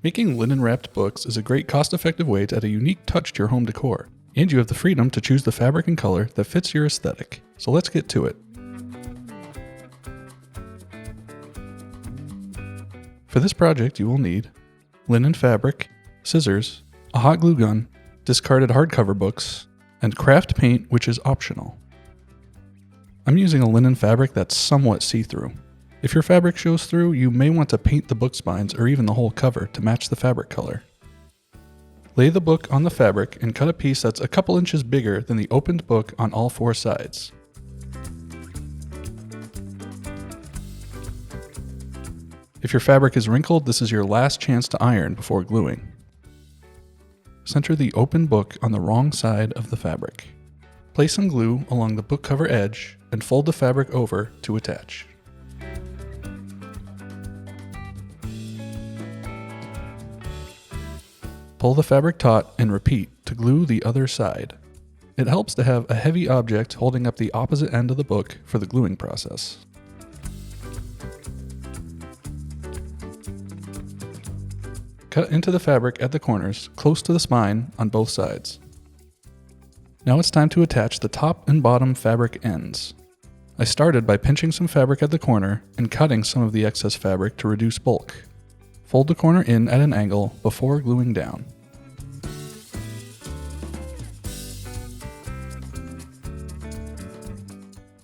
Making linen-wrapped books is a great cost-effective way to add a unique touch to your home decor, and you have the freedom to choose the fabric and color that fits your aesthetic. So let's get to it. For this project you will need linen fabric, scissors, a hot glue gun, discarded hardcover books, and craft paint, which is optional. I'm using a linen fabric that's somewhat see-through. If your fabric shows through, you may want to paint the book spines or even the whole cover to match the fabric color. Lay the book on the fabric and cut a piece that's a couple inches bigger than the opened book on all four sides. If your fabric is wrinkled, this is your last chance to iron before gluing. Center the open book on the wrong side of the fabric. Place some glue along the book cover edge and fold the fabric over to attach. Pull the fabric taut and repeat to glue the other side. It helps to have a heavy object holding up the opposite end of the book for the gluing process. Cut into the fabric at the corners, close to the spine on both sides. Now it's time to attach the top and bottom fabric ends. I started by pinching some fabric at the corner and cutting some of the excess fabric to reduce bulk. Fold the corner in at an angle before gluing down.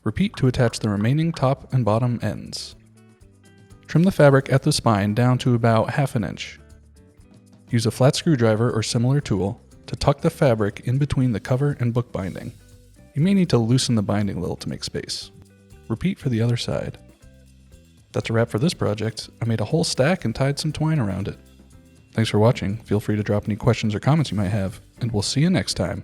Repeat to attach the remaining top and bottom ends. Trim the fabric at the spine down to about 1/2 inch. Use a flat screwdriver or similar tool to tuck the fabric in between the cover and book binding. You may need to loosen the binding a little to make space. Repeat for the other side. That's a wrap for this project. I made a whole stack and tied some twine around it. Thanks for watching. Feel free to drop any questions or comments you might have, and we'll see you next time.